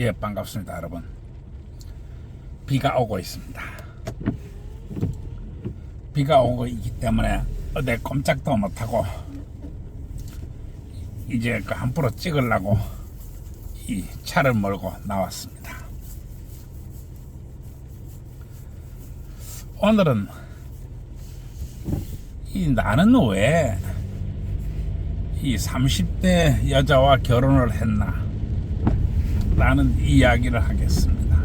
예, 반갑습니다, 여러분. 비가 오고 있습니다. 비가 오고 있기 때문에 어디 꼼짝도 못하고 이제 그 함부로 찍으려고 이 차를 몰고 나왔습니다. 오늘은 나는 왜 이 30대 여자와 결혼을 했나 라는 이야기를 하겠습니다.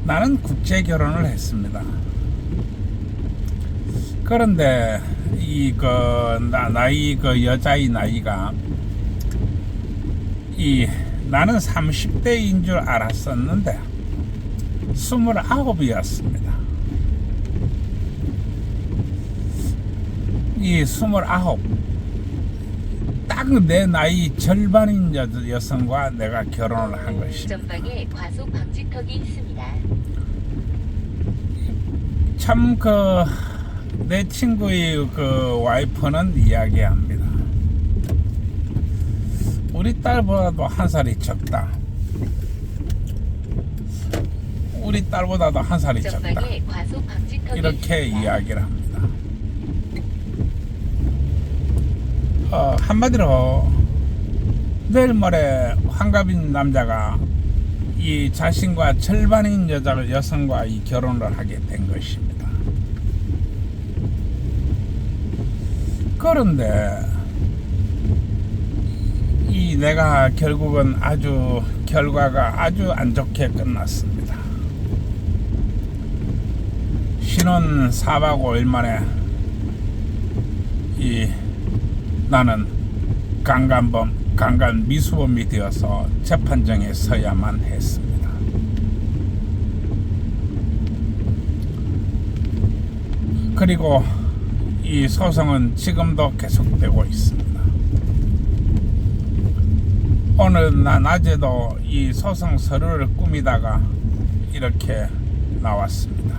나는 국제 결혼을 했습니다. 그런데 여자의 나이가 나는 30대인 줄 알았었는데 29이었습니다. 이 29, 딱 내 나이 절반인 여성과 내가 결혼을 한 것입니다. 전방에 과속 방지턱이 있습니다. 참 내 친구의 와이프는 이야기합니다. 우리 딸보다도 한 살이 적다. 우리 딸보다도 한 살이 적다. 과속 방지턱이 이렇게 있습니다. 이야기를 합니다. 한마디로 내일 모레 환갑인 남자가 이 자신과 절반인 여성과 이 결혼을 하게 된 것입니다. 그런데 내가 결국은 결과가 아주 안 좋게 끝났습니다. 신혼 4박 5일 만에 나는 강간 미수범이 되어서 재판정에 서야만 했습니다. 그리고 이 소송은 지금도 계속되고 있습니다. 오늘 낮에도 이 소송 서류를 꾸미다가 이렇게 나왔습니다.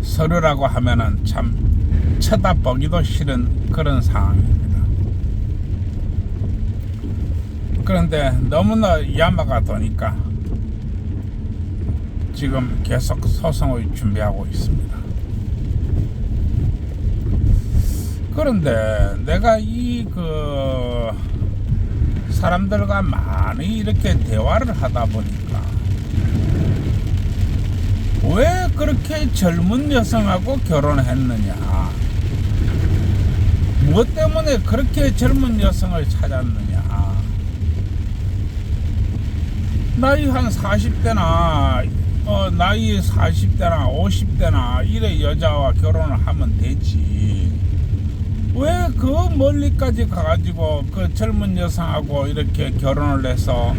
서류라고 하면은 참 쳐다보기도 싫은 그런 상황입니다. 그런데 너무나 야마가 되니까 지금 계속 소송을 준비하고 있습니다. 그런데 내가 사람들과 많이 이렇게 대화를 하다 보니까 왜 그렇게 젊은 여성하고 결혼했느냐, 무엇 때문에 그렇게 젊은 여성을 찾았느냐, 나이 한 40대나 나이 40대나 50대나 이래 여자와 결혼을 하면 되지, 왜 그 멀리까지 가가지고 그 젊은 여성하고 이렇게 결혼을 해서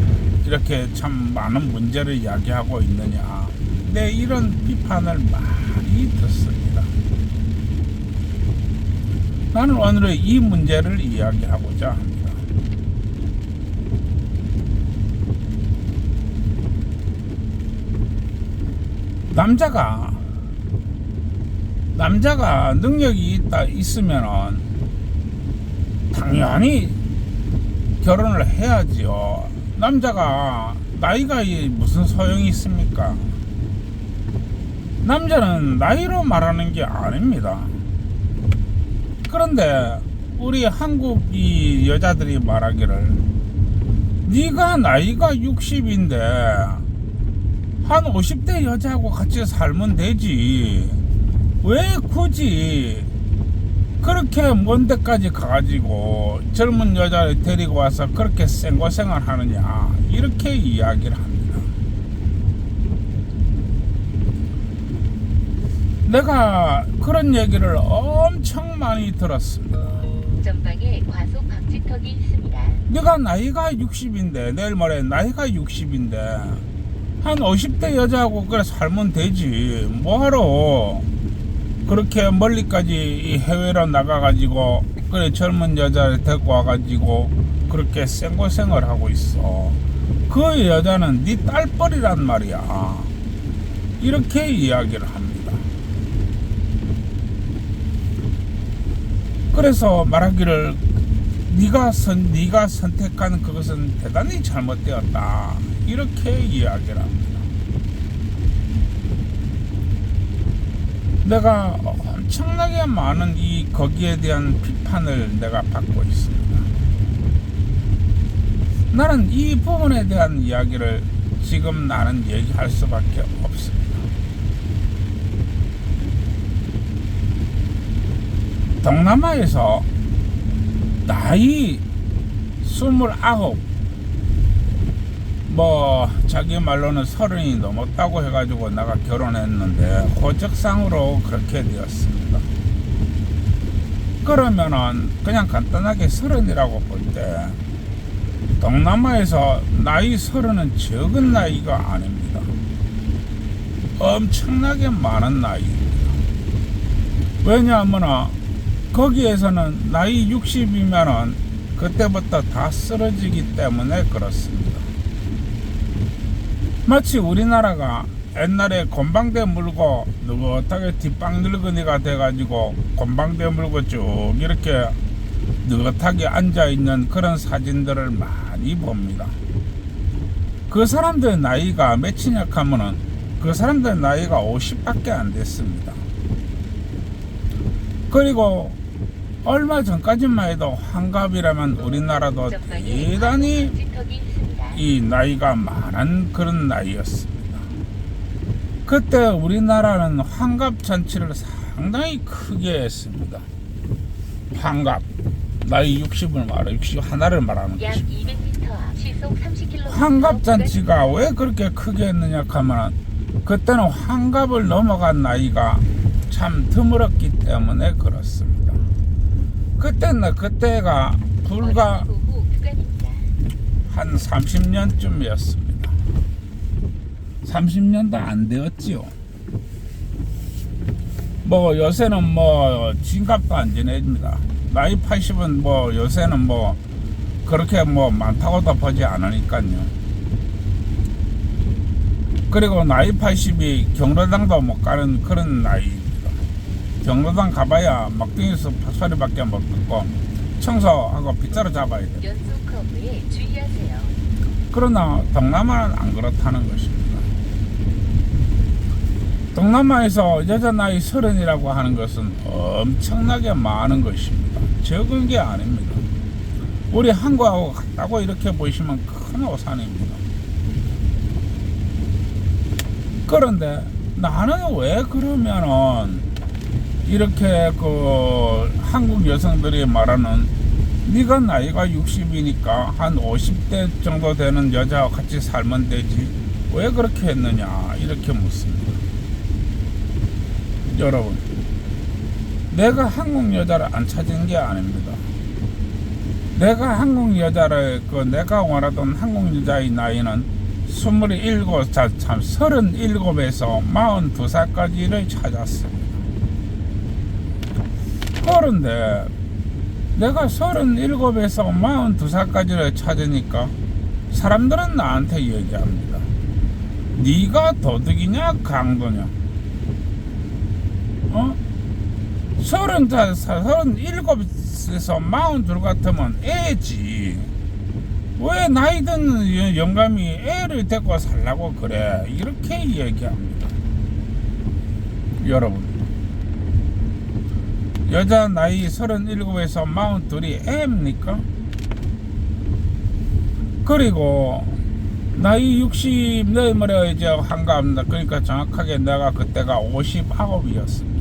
이렇게 참 많은 문제를 이야기하고 있느냐, 네, 이런 비판을 많이 듣습니다. 나는 오늘은 이 문제를 이야기하고자 합니다. 남자가 능력이 있으면은 당연히 결혼을 해야지요. 남자가 나이가 무슨 소용이 있습니까? 남자는 나이로 말하는 게 아닙니다. 그런데 우리 한국 여자들이 말하기를, 네가 나이가 60인데 한 50대 여자하고 같이 살면 되지, 왜 굳이 그렇게 먼 데까지 가가지고 젊은 여자를 데리고 와서 그렇게 생고생을 하느냐, 이렇게 이야기를 합니다. 내가 그런 얘기를 엄청 많이 들었습니다. 전방에 과속 방지턱이 있습니다. 네가 나이가 60인데, 내일 모레 나이가 60인데 한 50대 여자하고 그래 살면 되지, 뭐하러 그렇게 멀리까지 해외로 나가가지고 그래 젊은 여자를 데리고 와가지고 그렇게 생고생을 하고 있어. 그 여자는 네 딸뻘이란 말이야, 이렇게 이야기를 합니다. 그래서 말하기를 네가 선택한 그것은 대단히 잘못되었다. 이렇게 이야기를 합니다. 내가 엄청나게 많은 거기에 대한 비판을 내가 받고 있습니다. 나는 이 부분에 대한 이야기를 지금 나는 얘기할 수밖에 없습니다. 동남아에서 나이 29, 자기 말로는 30이 넘었다고 해가지고 내가 결혼했는데 호적상으로 그렇게 되었습니다. 그러면은 그냥 간단하게 30이라고 볼 때 동남아에서 나이 30은 적은 나이가 아닙니다. 엄청나게 많은 나이입니다. 왜냐하면 거기에서는 나이 60이면은 그때부터 다 쓰러지기 때문에 그렇습니다. 마치 우리나라가 옛날에 곤방대 물고 느긋하게 뒷방 늙은이가 돼가지고 곤방대 물고 쭉 이렇게 느긋하게 앉아있는 그런 사진들을 많이 봅니다. 그 사람들의 나이가 몇이냐 하면은 그 사람들의 나이가 50밖에 안 됐습니다. 그리고 얼마 전까지만 해도 환갑이라면 우리나라도 대단히 이 나이가 많은 그런 나이였습니다. 그때 우리나라는 환갑 잔치를 상당히 크게 했습니다. 환갑 나이 60을 말해 60 하나를 말하는 것입니다. 환갑 잔치가 왜 그렇게 크게 했느냐 하면 그때는 환갑을 넘어간 나이가 참 드물었기 때문에 그렇습니다. 그때가 불과 한 30년쯤이었습니다. 30년도 안 되었지요. 요새는 진갑도 안 지냅니다. 나이 80은 요새는 그렇게 많다고도 보지 않으니까요. 그리고 나이 80이 경로당도 못 가는 그런 나이입니다. 경로당 가봐야 막둥이에서 소리밖에 못 듣고 청소하고 빗자루 잡아야 돼요. 연속 커브에 주의하세요. 그러나 동남아는 안 그렇다는 것입니다. 동남아에서 여자 나이 30이라고 하는 것은 엄청나게 많은 것입니다. 적은 게 아닙니다. 우리 한국하고 같다고 이렇게 보시면 큰 오산입니다. 그런데 나는 왜 그러면은 이렇게 한국 여성들이 말하는 네가 나이가 60이니까 한 50대 정도 되는 여자와 같이 살면 되지 왜 그렇게 했느냐 이렇게 묻습니다. 여러분, 내가 한국 여자를 안 찾은 게 아닙니다. 내가 한국 여자를 내가 원하던 한국 여자의 나이는 37에서 42살까지를 찾았습니다. 그런데 내가 37에서 42살까지를 찾으니까 사람들은 나한테 얘기합니다. 네가 도둑이냐 강도냐? 37에서 42 같으면 애지. 왜 나이 든 영감이 애를 데리고 살라고 그래? 이렇게 얘기합니다. 여러분, 여자 나이 37에서 42이 애입니까? 그리고 나이 60 내면에 이제 한갑니다. 그러니까 정확하게 내가 그때가 59이었습니다.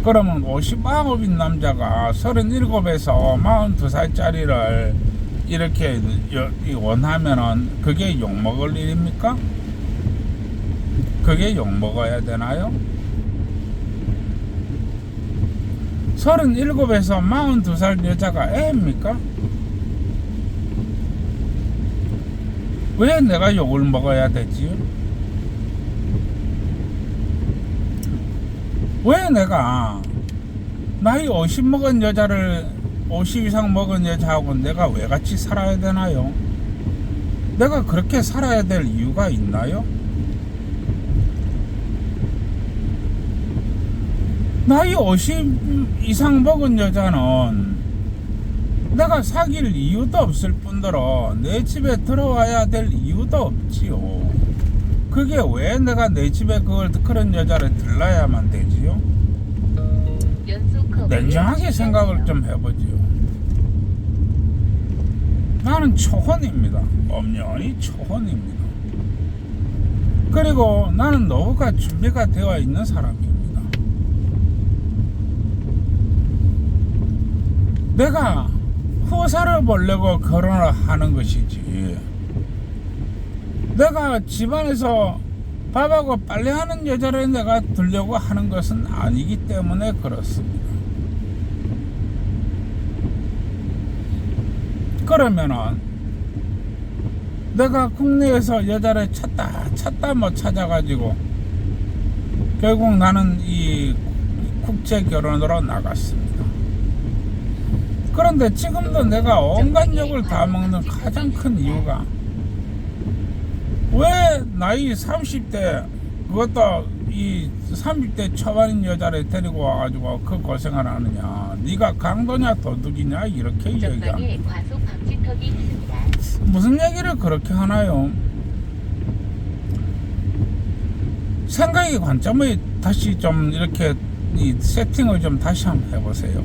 그러면 59인 남자가 37에서 42살짜리를 이렇게 원하면은 그게 욕먹을 일입니까? 그게 욕먹어야 되나요? 37에서 42살 여자가 애입니까? 왜 내가 욕을 먹어야 되지요? 왜 내가 나이 50 먹은 여자를 50 이상 먹은 여자하고 내가 왜 같이 살아야 되나요? 내가 그렇게 살아야 될 이유가 있나요? 나이 50 이상 먹은 여자는 내가 사귈 이유도 없을 뿐더러 내 집에 들어와야 될 이유도 없지요. 그게 왜 내가 내 집에 그런 여자를 들러야만 되지요? 연속 커브에 냉정하게 생각을 주의하세요. 좀 해보지요. 나는 초혼입니다. 엄연히 초혼입니다. 그리고 나는 노후가 준비가 되어 있는 사람입니다. 내가 후사를 보려고 결혼을 하는 것이지, 내가 집안에서 밥하고 빨래하는 여자를 내가 두려고 하는 것은 아니기 때문에 그렇습니다. 그러면은 내가 국내에서 여자를 찾다 못 찾아가지고 결국 나는 이 국제 결혼으로 나갔습니다. 그런데 지금도 내가 온갖 욕을 다 먹는 가장 큰 이유가, 왜 나이 30대, 그것도 이 30대 초반인 여자를 데리고 와가지고 그 고생을 하느냐, 네가 강도냐 도둑이냐 이렇게 얘기합니다. 전방에 과속 방지턱이 있습니다. 무슨 얘기를 그렇게 하나요? 생각의 관점을 다시 좀 이렇게 이 세팅을 좀 다시 한번 해보세요.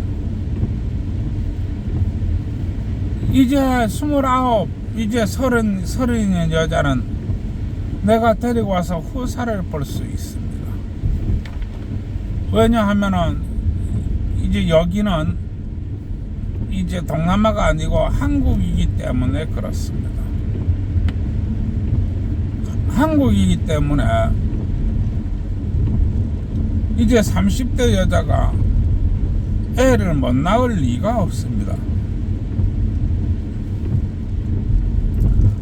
이제 29, 이제 30인 여자는 내가 데리고 와서 후사를 볼 수 있습니다. 왜냐하면은 이제 여기는 이제 동남아가 아니고 한국이기 때문에 그렇습니다. 한국이기 때문에 이제 30대 여자가 애를 못 낳을 리가 없습니다.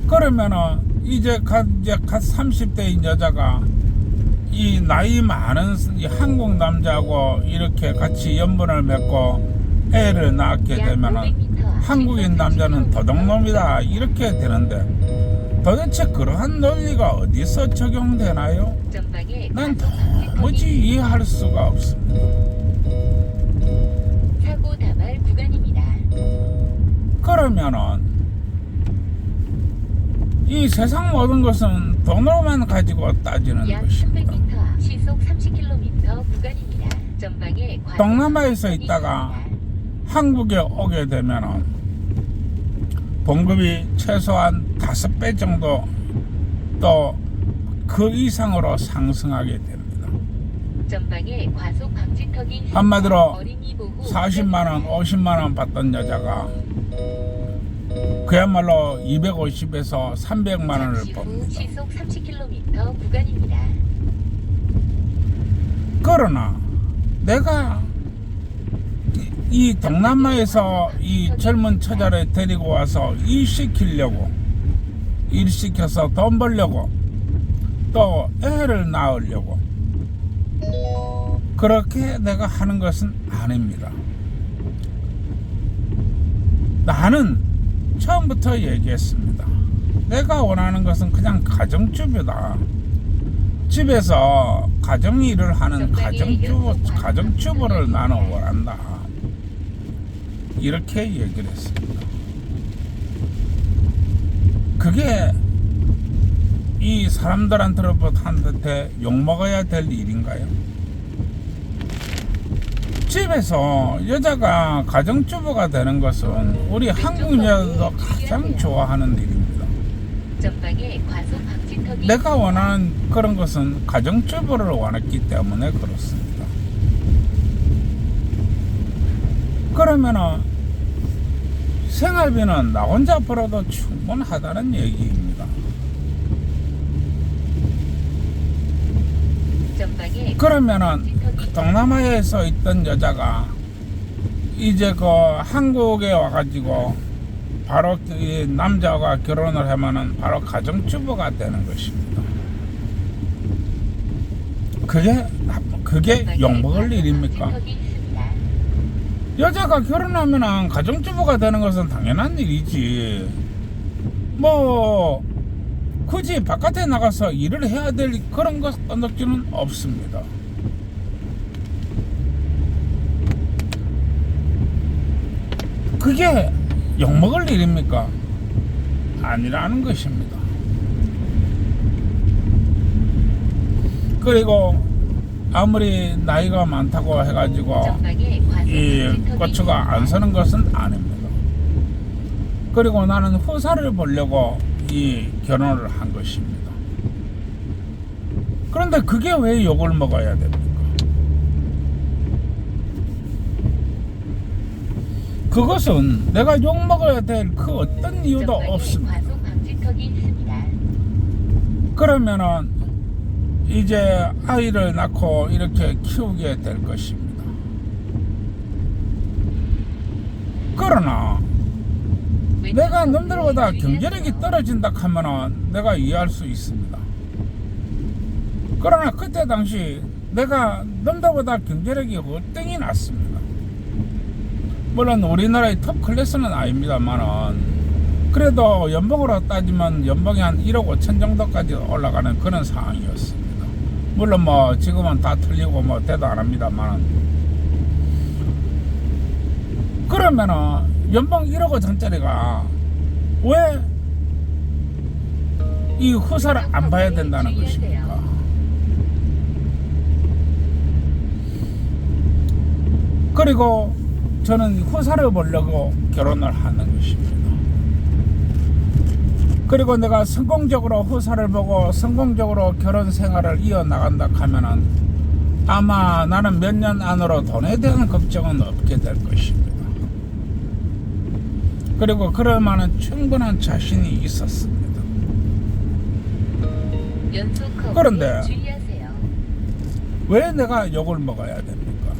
그러면은 이제 갓 30대인 여자가 이 나이 많은 이 한국 남자하고 이렇게 같이 연분을 맺고 애를 낳게 되면은 한국인 남자는 도둑놈이다 이렇게 되는데, 도대체 그러한 논리가 어디서 적용되나요? 전방에 난 과속 방지턱이 도무지 이해할 수가 없습니다. 사고 다발 구간입니다. 그러면은 이 세상 모든 것은 돈으로만 가지고 따지는 약 것입니다. 300m 앞 시속 30km 구간입니다. 전방에 과속 동남아에서 방지턱이 있다가 있습니다. 한국에 오게 되면은 봉급이 최소한 5배 정도 또 그 이상으로 상승하게 됩니다. 전방에 과속 방지턱이 있습니다. 한마디로 어린이 보호 40만원, 구간입니다. 50만원 받던 여자가 그야말로 250에서 300만원을 잠시 후 법니다. 시속 30km 구간입니다. 그러나 내가 이 동남아에서 이 젊은 처자를 데리고 와서 일시켜서 돈 벌려고, 또 애를 낳으려고 그렇게 내가 하는 것은 아닙니다. 나는 처음부터 얘기했습니다. 내가 원하는 것은 그냥 가정주부다. 집에서 가정일을 하는 가정주부를 나는 원한다. 이렇게 얘기를 했습니다. 그게 이 사람들한테 욕먹어야 될 일인가요? 집에서 여자가 가정주부가 되는 것은 우리 한국 여자도 가장 좋아하는 일입니다. 전방에 과속 방지턱이 내가 원하는 그런 것은 가정주부를 원했기 때문에 그렇습니다. 그러면은 생활비는 나 혼자 벌어도 충분하다는 얘기입니다. 전방에 그러면은 그 동남아에서 있던 여자가 이제 그 한국에 와가지고 바로 이 남자가 결혼을 하면은 바로 가정주부가 되는 것입니다. 그게 욕먹을 일입니까? 방지턱이 있습니다. 여자가 결혼하면은 가정주부가 되는 것은 당연한 일이지. 뭐 굳이 바깥에 나가서 일을 해야 될 그런 것 느낌은 없습니다. 그게 욕먹을 일입니까? 아니라는 것입니다. 그리고 아무리 나이가 많다고 해가지고 전방에 과속 이 방지턱이 고추가 안 서는 것은 아닙니다. 그리고 나는 후사를 보려고 이 결혼을 한 것입니다. 그런데 그게 왜 욕을 먹어야 됩니까? 그것은 내가 욕 먹어야 될 그 어떤 이유도 전방에 없습니다. 과속 방지턱이 있습니다. 그러면은 이제 아이를 낳고 이렇게 키우게 될 것입니다. 그러나 내가 남들보다 경제력이 떨어진다 하면은 내가 이해할 수 있습니다. 그러나 그때 당시 내가 남들보다 경제력이 월등히 낮습니다. 물론 우리나라의 톱 클래스는 아닙니다만은 그래도 연봉으로 따지면 연봉이 한 1억 5천 정도까지 올라가는 그런 상황이었습니다. 물론 뭐 지금은 다 틀리고 뭐 대도 안 합니다만 그러면은 연봉 1억 5천짜리가 왜 이 후사를 안 봐야 된다는 것입니까? 그리고 저는 후사를 보려고 결혼을 하는 것입니다. 그리고 내가 성공적으로 후사를 보고 성공적으로 결혼 생활을 이어나간다 하면은 아마 나는 몇 년 안으로 돈에 대한 걱정은 없게 될 것입니다. 그리고 그럴 만한 충분한 자신이 있었습니다. 그런데 주의하세요. 왜 내가 욕을 먹어야 됩니까?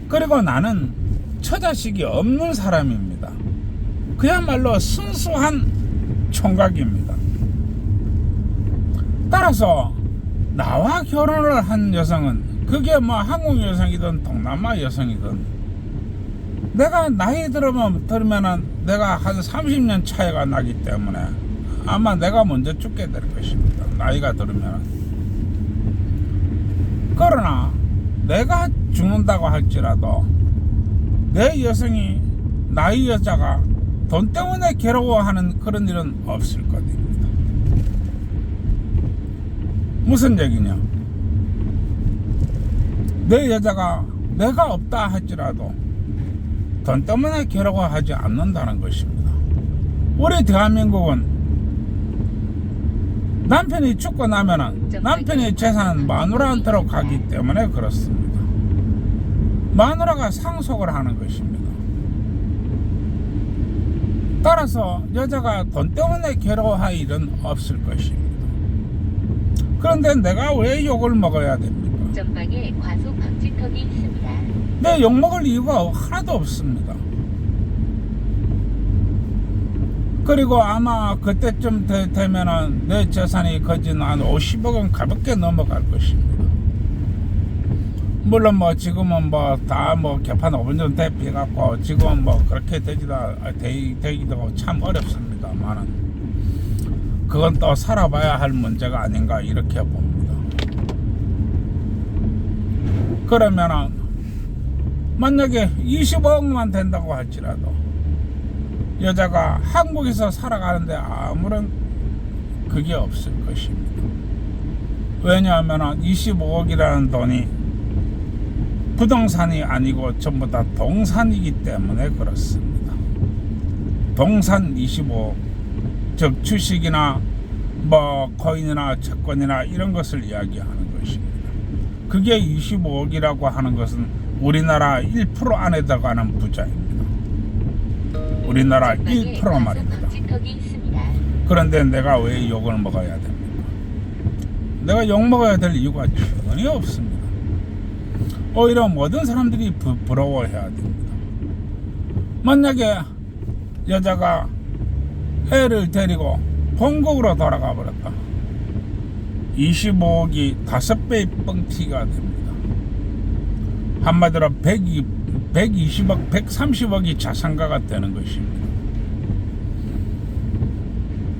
그리고 나는 처자식이 없는 사람입니다. 그야말로 순수한 총각입니다. 따라서 나와 결혼을 한 여성은 그게 뭐 한국 여성이든 동남아 여성이든 내가 나이 들으면은 내가 한 30년 차이가 나기 때문에 아마 내가 먼저 죽게 될 것입니다. 나이가 들으면. 그러나 내가 죽는다고 할지라도 내 여성이 나이 여자가 돈 때문에 괴로워하는 그런 일은 없을 것입니다. 무슨 얘기냐? 내 여자가 내가 없다 할지라도 돈 때문에 괴로워하지 않는다는 것입니다. 우리 대한민국은 남편이 죽고 나면은 남편의 재산은 마누라한테로 가기 때문에 그렇습니다. 마누라가 상속을 하는 것입니다. 따라서 여자가 돈 때문에 괴로워할 일은 없을 것입니다. 그런데 내가 왜 욕을 먹어야 됩니까? 전방에 과속 방지턱이 있습니다. 내 욕 먹을 이유가 하나도 없습니다. 그리고 아마 그때쯤 되면은 내 재산이 거진 한 50억은 가볍게 넘어갈 것입니다. 물론 뭐 지금은 뭐 다 뭐 개판 5분 전 대피해갖고 지금은 뭐 그렇게 되기도 참 어렵습니다만은 그건 또 살아봐야 할 문제가 아닌가 이렇게 봅니다. 그러면은 만약에 25억만 된다고 할지라도 여자가 한국에서 살아가는데 아무런 그게 없을 것입니다. 왜냐하면 25억이라는 돈이 부동산이 아니고 전부 다 동산이기 때문에 그렇습니다. 동산 25억, 즉 주식이나 뭐 코인이나 채권이나 이런 것을 이야기하는 것입니다. 그게 25억이라고 하는 것은 우리나라 1% 안에 들어가는 부자입니다. 우리나라 1% 말입니다. 그런데 내가 왜 욕을 먹어야 됩니까? 내가 욕 먹어야 될 이유가 전혀 없습니다. 오히려 모든 사람들이 부러워해야 됩니다. 만약에 여자가 애를 데리고 본국으로 돌아가 버렸다. 25억이 5배의 뻥튀기가 됩니다. 한마디로 120억, 130억이 자산가가 되는 것입니다.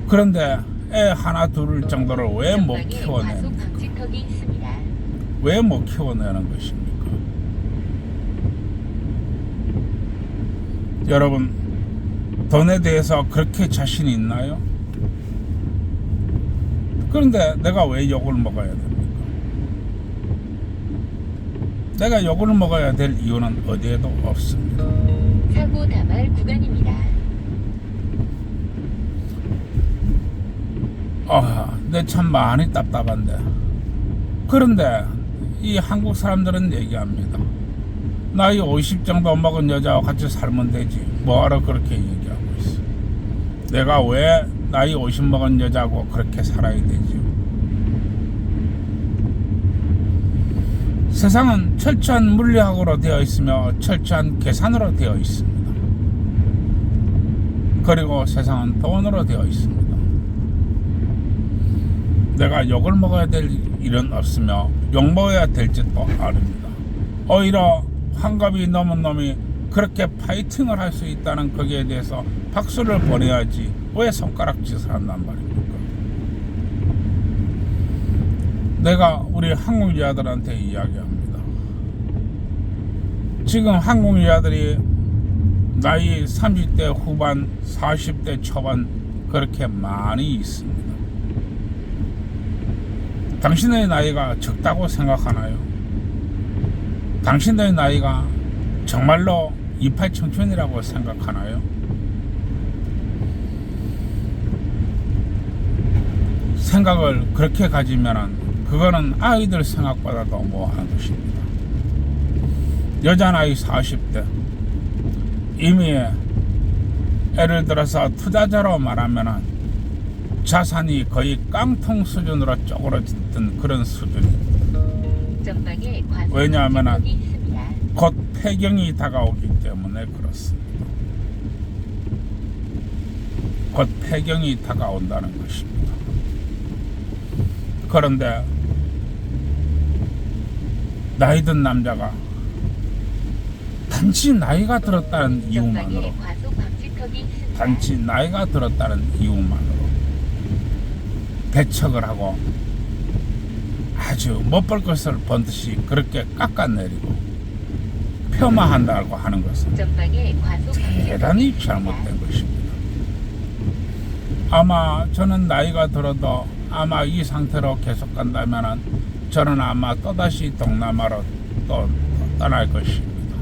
그런데 애 하나 둘 정도를 왜 못 키워냅니까? 왜 못 키워내는 것입니까? 여러분, 돈에 대해서 그렇게 자신이 있나요? 그런데 내가 왜 욕을 먹어야 됩니까? 내가 욕을 먹어야 될 이유는 어디에도 없습니다. 사고 다발 구간입니다. 내 참 많이 답답한데. 그런데 이 한국 사람들은 얘기합니다. 나이 50 정도 먹은 여자와 같이 살면 되지. 뭐하러 그렇게 얘기하고 있어. 내가 왜 나이 50 먹은 여자하고 그렇게 살아야 되지? 세상은 철저한 물리학으로 되어 있으며 철저한 계산으로 되어 있습니다. 그리고 세상은 돈으로 되어 있습니다. 내가 욕을 먹어야 될 일은 없으며 욕 먹어야 될 짓도 아닙니다. 오히려 환갑이 넘은 놈이 그렇게 파이팅을 할 수 있다는 거기에 대해서 박수를 보내야지 왜 손가락짓을 한단 말입니까? 내가 우리 한국 여자들한테 이야기합니다. 지금 한국 여자들이 나이 30대 후반 40대 초반 그렇게 많이 있습니다. 당신의 나이가 적다고 생각하나요? 당신의 나이가 정말로 28 청춘이라고 생각하나요? 생각을 그렇게 가지면은 그거는 아이들 생각보다도 뭐하는 것입니다. 여자 나이 40대 이미 예를 들어서 투자자로 말하면은 자산이 거의 깡통 수준으로 쪼그러졌던 그런 수준입니다. 전방에 과속 왜냐하면은 방지턱이 있습니다. 곧 폐경이 다가오기 때문에 그렇습니다. 곧 폐경이 다가온다는 것입니다. 그런데 나이 든 남자가 단지 나이가 들었다는 이유만으로 전방에 과속 방지턱이 있습니다. 단지 나이가 들었다는 이유만으로 배척을 하고 아주 못 볼 것을 본 듯이 그렇게 깎아내리고 폄하한다고 하는 것은 전방에 과속 방지턱이 대단히 있습니다. 잘못된 것입니다. 아마 저는 나이가 들어도 아마 이 상태로 계속 간다면 저는 아마 또다시 동남아로 또 떠날 것입니다.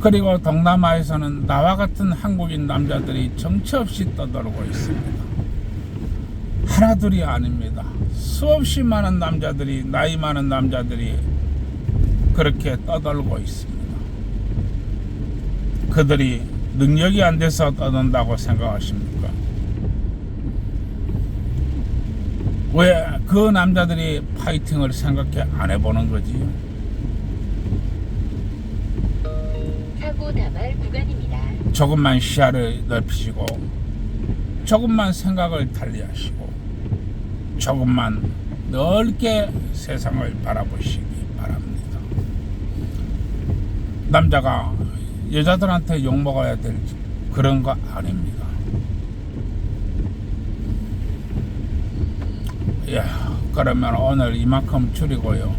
그리고 동남아에서는 나와 같은 한국인 남자들이 정처 없이 떠돌고 있습니다. 하나둘이 아닙니다. 수없이 많은 남자들이, 나이 많은 남자들이 그렇게 떠돌고 있습니다. 그들이 능력이 안 돼서 떠돈다고 생각하십니까? 왜 그 남자들이 파이팅을 생각해 안 해보는 거지? 사고 다발 구간입니다. 조금만 시야를 넓히시고 조금만 생각을 달리하시고 조금만 넓게 세상을 바라보시기 바랍니다. 남자가 여자들한테 욕먹어야 될 그런 거 아닙니다. 그러면 오늘 이만큼 줄이고요.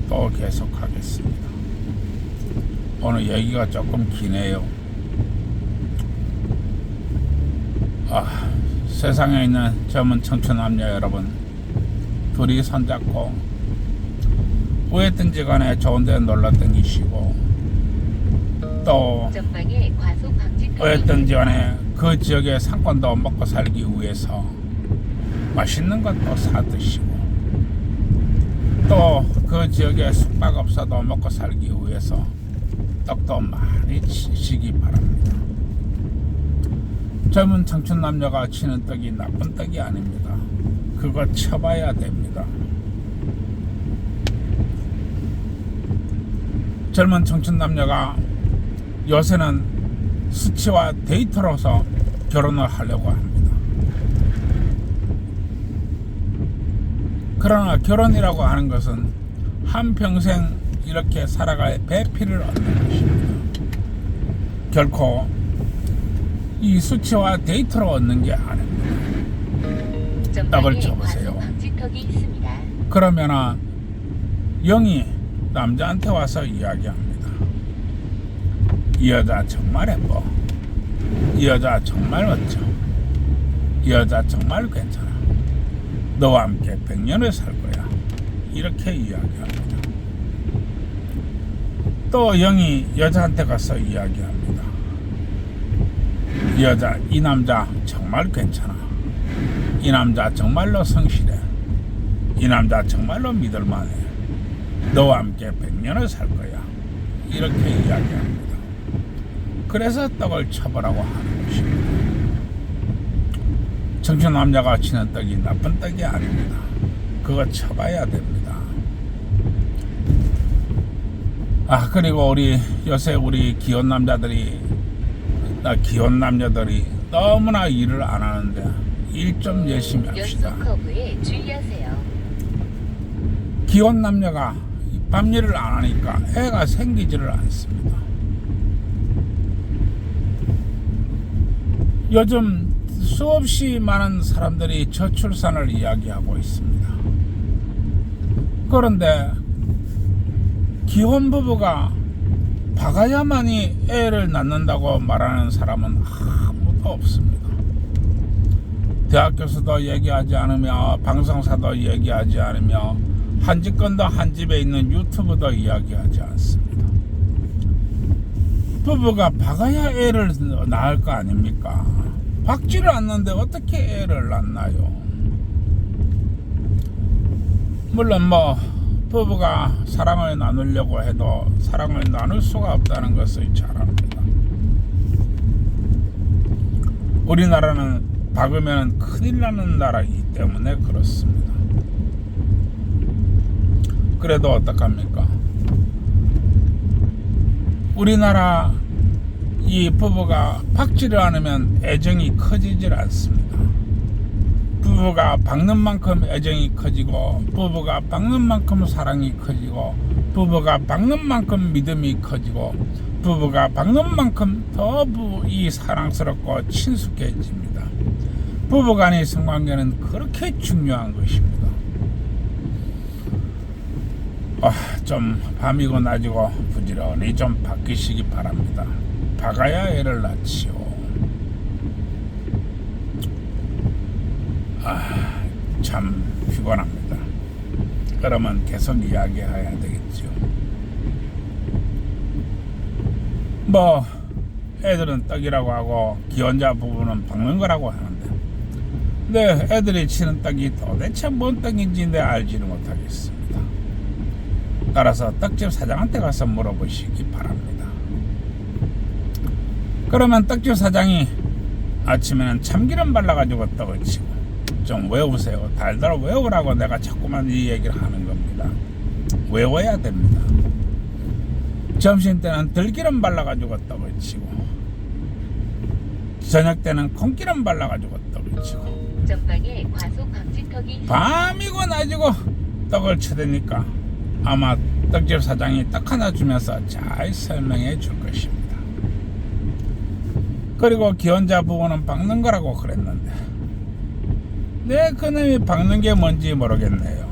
또 계속하겠습니다. 오늘 얘기가 조금 기네요. 세상에 있는 젊은 청춘 남녀 여러분, 둘이 손잡고 어디든지 간에 좋은 데 놀러 다니시고 또 전방에 과속 방지턱이 어디든지 간에 그 지역의 상권도 먹고 살기 위해서 맛있는 것도 사 드시고 또 그 지역에 숙박업소도 먹고 살기 위해서 떡도 많이 치시기 바랍니다. 젊은 청춘 남녀가 치는 떡이 나쁜 떡이 아닙니다. 그거 쳐봐야 됩니다. 젊은 청춘 남녀가 요새는 수치와 데이터로서 결혼을 하려고 합니다. 그러나 결혼이라고 하는 것은 한평생 이렇게 살아갈 배필을 얻는 것입니다. 결코 이 수치와 데이터로 얻는 게 아닙니다. 떡을 쳐보세요. 방지턱이 있습니다. 그러면은 영이 남자한테 와서 이야기합니다. 이 여자 정말 예뻐. 이 여자 정말 멋져. 이 여자 정말 괜찮아. 너와 함께 100년을 살 거야. 이렇게 이야기합니다. 또 영이 여자한테 가서 이야기합니다. 이 여자, 이 남자 정말 괜찮아. 이 남자 정말로 성실해. 이 남자 정말로 믿을만해. 너와 함께 100년을 살 거야. 이렇게 이야기합니다. 그래서 떡을 쳐보라고 하는 것입니다. 청춘 남자가 치는 떡이 나쁜 떡이 아닙니다. 그거 쳐봐야 됩니다. 그리고 요새 우리 기혼 남자들이 너무나 일을 안 하는데 일 좀 열심히 합시다. 연속 커브에 주의하세요. 기혼 남녀가 밤일을 안 하니까 애가 생기지를 않습니다. 요즘 수없이 많은 사람들이 저출산을 이야기하고 있습니다. 그런데 기혼 부부가 박아야만이 애를 낳는다고 말하는 사람은 아무도 없습니다. 대학 교수도 얘기하지 않으며 방송사도 얘기하지 않으며 한집건도 한집에 있는 유튜브도 이야기하지 않습니다. 부부가 박아야 애를 낳을 거 아닙니까? 박지를 않는데 어떻게 애를 낳나요? 물론 부부가 사랑을 나누려고 해도 사랑을 나눌 수가 없다는 것을 잘 압니다. 우리나라는 박으면 큰일 나는 나라이기 때문에 그렇습니다. 그래도 어떡합니까? 우리나라 이 부부가 박지를 않으면 애정이 커지질 않습니다. 부부가 박는 만큼 애정이 커지고, 부부가 박는 만큼 사랑이 커지고, 부부가 박는 만큼 믿음이 커지고, 부부가 박는 만큼 더 이 사랑스럽고 친숙해집니다. 부부간의 성관계는 그렇게 중요한 것입니다. 좀 밤이고 낮이고 부지런히 좀 바뀌시기 바랍니다. 박아야 애를 낳지요. 참 피곤합니다. 그러면 계속 이야기해야 되겠죠. 애들은 떡이라고 하고 기혼자 부부는 박는 거라고 하는데, 근데 애들이 치는 떡이 도대체 뭔 떡인지 알지를 못하겠습니다. 따라서 떡집 사장한테 가서 물어보시기 바랍니다. 그러면 떡집 사장이 아침에는 참기름 발라가지고 떡을 치고, 좀 외우세요. 달달 외우라고 내가 자꾸만 이 얘기를 하는 겁니다. 외워야 됩니다. 점심 때는 들기름 발라가지고 떡을 치고, 저녁 때는 콩기름 발라가지고 떡을 치고, 전방에 과속 방지턱이 밤이고 낮이고 떡을 쳐대니까 아마 떡집 사장이 떡 하나 주면서 잘 설명해 줄 것입니다. 그리고 기혼자 부부는 박는 거라고 그랬는데, 그놈이 박는 게 뭔지 모르겠네요.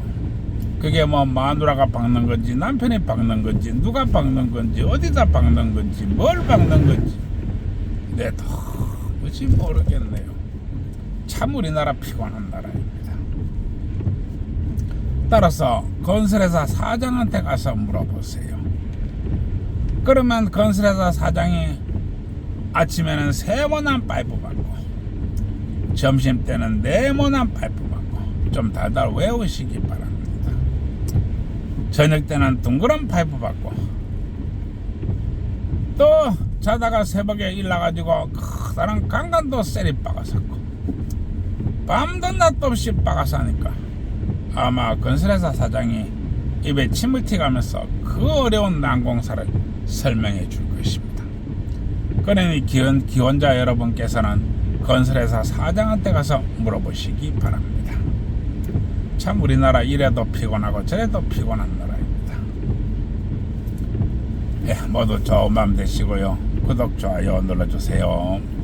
그게 마누라가 박는 건지 남편이 박는 건지 누가 박는 건지 어디다 박는 건지 뭘 박는 건지 도무지 모르겠네요. 참 우리나라 피곤한 나라입니다. 따라서 건설회사 사장한테 가서 물어보세요. 그러면 건설회사 사장이 아침에는 세모난 파이프 받고, 점심 때는 네모난 파이프 받고, 좀 달달 외우시기 바랍니다. 저녁 때는 둥그런 파이프 받고, 또 자다가 새벽에 일나가지고 커다란 강간도 쎄리 박아샀고, 밤도 낮도 없이 박아사니까 아마 건설회사 사장이 입에 침을 튀가면서 그 어려운 난공사를 설명해 줄 것입니다. 그러니 기혼자 여러분께서는 건설회사 사장한테 가서 물어보시기 바랍니다. 참 우리나라 이래도 피곤하고 저래도 피곤한 나라입니다. 모두 좋은 밤 되시고요. 구독, 좋아요 눌러주세요.